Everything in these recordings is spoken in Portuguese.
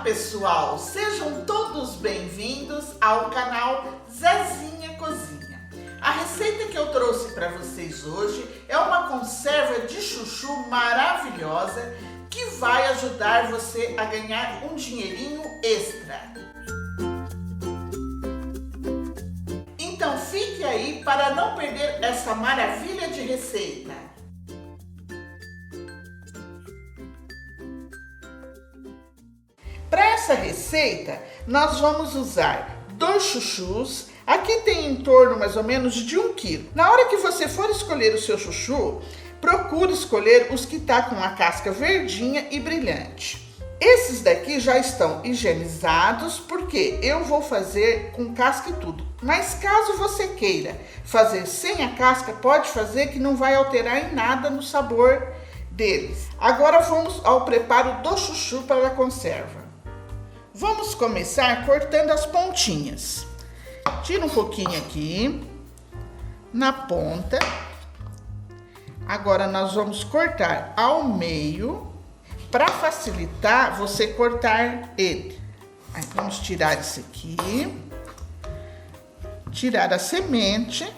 Olá pessoal, sejam todos bem-vindos ao canal Zezinha Cozinha. A receita que eu trouxe para vocês hoje é uma conserva de chuchu maravilhosa que vai ajudar você a ganhar um dinheirinho extra. Então fique aí para não perder essa maravilha de receita. Para essa receita, nós vamos usar 2 chuchus. Aqui tem em torno mais ou menos de 1 quilo. Na hora que você for escolher o seu chuchu, procure escolher os que tá com a casca verdinha e brilhante. Esses daqui já estão higienizados, porque eu vou fazer com casca e tudo. Mas caso você queira fazer sem a casca, pode fazer que não vai alterar em nada no sabor deles. Agora vamos ao preparo do chuchu para a conserva. Vamos começar cortando as pontinhas. Tira um pouquinho aqui, na ponta. Agora nós vamos cortar ao meio, para facilitar você cortar ele. Aí, vamos tirar isso aqui, tirar a semente.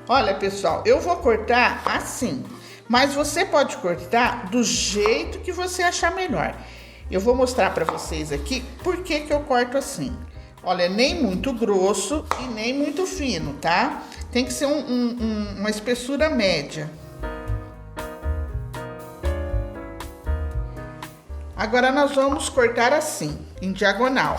Olha pessoal, eu vou cortar assim. Mas você pode cortar do jeito que você achar melhor. Eu vou mostrar para vocês aqui por que eu corto assim. Olha, nem muito grosso e nem muito fino, tá? Tem que ser uma espessura média. Agora nós vamos cortar assim, em diagonal.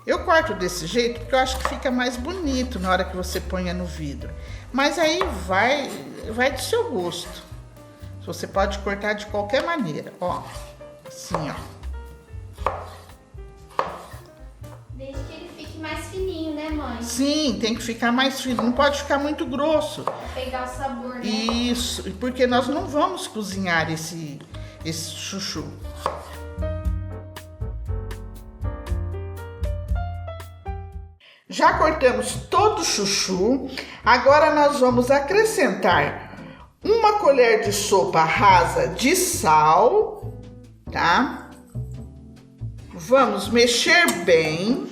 Eu corto desse jeito porque eu acho que fica mais bonito na hora que você ponha no vidro. Mas aí vai do seu gosto. Você pode cortar de qualquer maneira, ó, assim, ó. Desde que ele fique mais fininho, né, mãe? Sim, tem que ficar mais fino, não pode ficar muito grosso. Pra pegar o sabor, né? Isso, porque nós não vamos cozinhar esse chuchu. Já cortamos todo o chuchu, agora nós vamos acrescentar 1 colher de sopa rasa de sal, tá? Vamos mexer bem.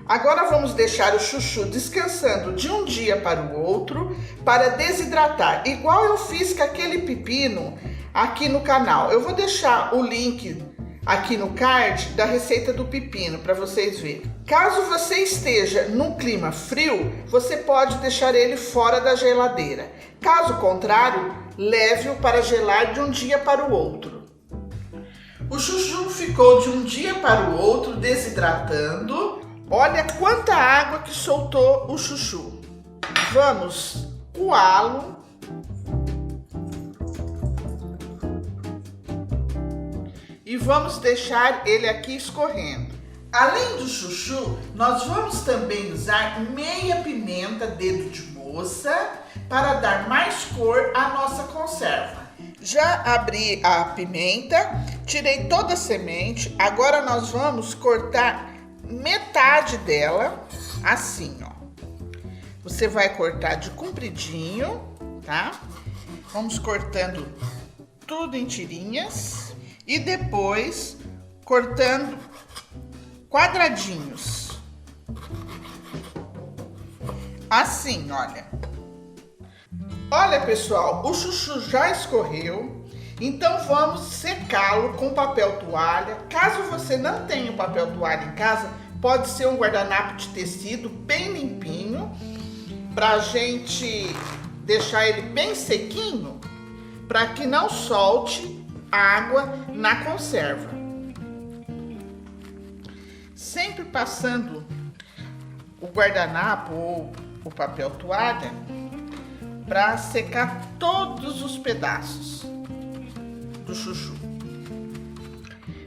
Agora vamos deixar o chuchu descansando de um dia para o outro para desidratar, igual eu fiz com aquele pepino aqui no canal. Eu vou deixar o link aqui no card da receita do pepino para vocês verem. Caso você esteja num clima frio, você pode deixar ele fora da geladeira. Caso contrário, leve-o para gelar de um dia para o outro. O chuchu ficou de um dia para o outro desidratando. Olha quanta água que soltou o chuchu. Vamos coá-lo. E vamos deixar ele aqui escorrendo. Além do chuchu, nós vamos também usar meia pimenta dedo de moça para dar mais cor à nossa conserva. Já abri a pimenta, tirei toda a semente. Agora nós vamos cortar metade dela, assim, ó. Você vai cortar de compridinho, tá? Vamos cortando tudo em tirinhas. E depois cortando quadradinhos. Assim, olha. Olha, pessoal, o chuchu já escorreu. Então vamos secá-lo com papel toalha. Caso você não tenha um papel toalha em casa, pode ser um guardanapo de tecido bem limpinho, pra gente deixar ele bem sequinho, para que não solte água na conserva. Sempre passando o guardanapo ou o papel toalha para secar todos os pedaços do chuchu.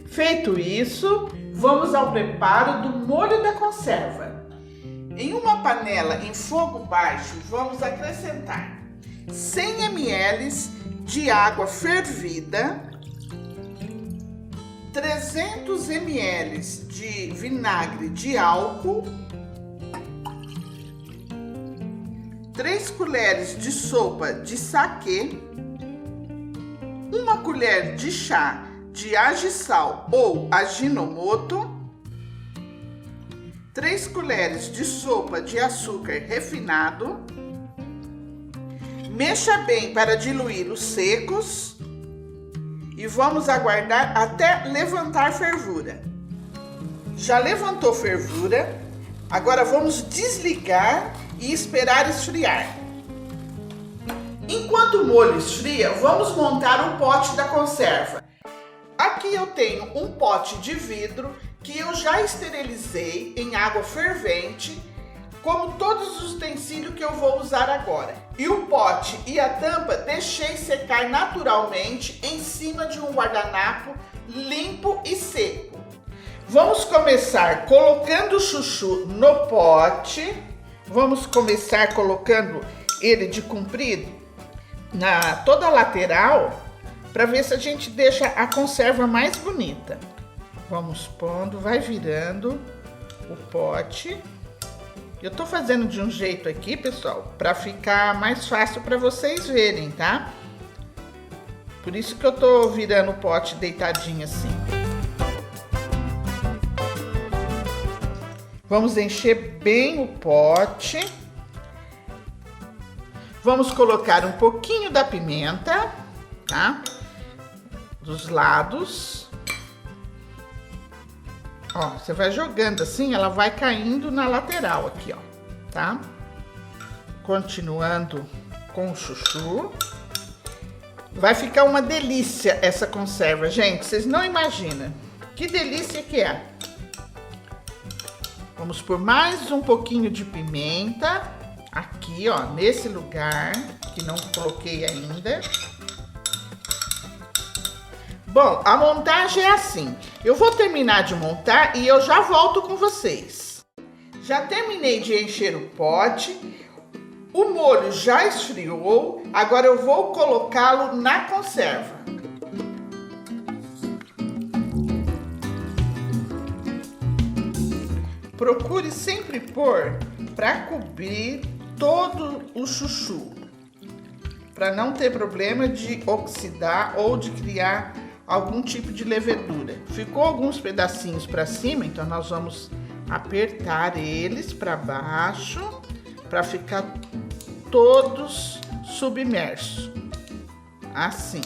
Feito isso, vamos ao preparo do molho da conserva. Em uma panela em fogo baixo, vamos acrescentar 100 ml de água fervida, 300 ml de vinagre de álcool, 3 colheres de sopa de saquê, 1 colher de chá de aji-sal ou ajinomoto, 3 colheres de sopa de açúcar refinado. Mexa bem para diluir os secos e vamos aguardar até levantar fervura. Já levantou fervura, agora vamos desligar e esperar esfriar. Enquanto o molho esfria, vamos montar o pote da conserva. Aqui eu tenho um pote de vidro que eu já esterilizei em água fervente, como todos os utensílios que eu vou usar agora. E o pote e a tampa deixei secar naturalmente em cima de um guardanapo limpo e seco. Vamos começar colocando o chuchu no pote. Vamos começar colocando ele de comprido na toda a lateral, para ver se a gente deixa a conserva mais bonita. Vamos pondo, vai virando o pote. Eu tô fazendo de um jeito aqui, pessoal, para ficar mais fácil para vocês verem, tá? Por isso que eu tô virando o pote deitadinho assim. Vamos encher bem o pote. Vamos colocar um pouquinho da pimenta, tá? Dos lados. Ó, você vai jogando assim, ela vai caindo na lateral aqui, ó, tá? Continuando com o chuchu. Vai ficar uma delícia essa conserva, gente. Vocês não imaginam que delícia que é. Vamos por mais um pouquinho de pimenta. Aqui, ó, nesse lugar, que não coloquei ainda. Bom, a montagem é assim. Eu vou terminar de montar e eu já volto com vocês. Já terminei de encher o pote. O molho já esfriou. Agora eu vou colocá-lo na conserva. Procure sempre pôr para cobrir todo o chuchu, para não ter problema de oxidar ou de criar algum tipo de levedura. Ficou alguns pedacinhos para cima, então nós vamos apertar eles para baixo para ficar todos submersos, assim.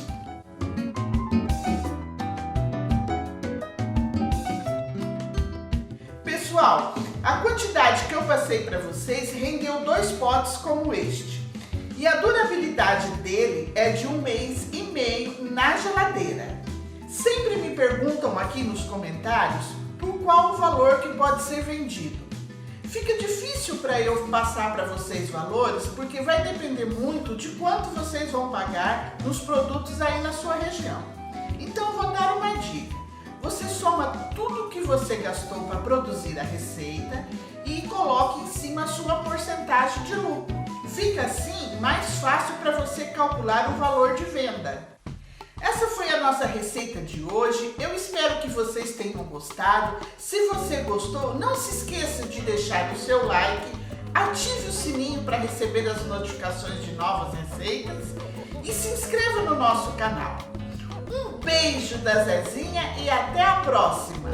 Pessoal, a quantidade que eu passei para vocês rendeu 2 potes como este. E a durabilidade dele é de 1 mês e meio na geladeira. Sempre me perguntam aqui nos comentários por qual o valor que pode ser vendido. Fica difícil para eu passar para vocês valores, porque vai depender muito de quanto vocês vão pagar nos produtos aí na sua região. Então eu vou dar uma dica. Você soma tudo que você gastou para produzir a receita e coloque em cima a sua porcentagem de lucro. Fica assim mais fácil para você calcular o valor de venda. Essa foi a nossa receita de hoje. Eu espero que vocês tenham gostado. Se você gostou, não se esqueça de deixar o seu like, ative o sininho para receber as notificações de novas receitas e se inscreva no nosso canal. Um beijo da Zezinha e até a próxima!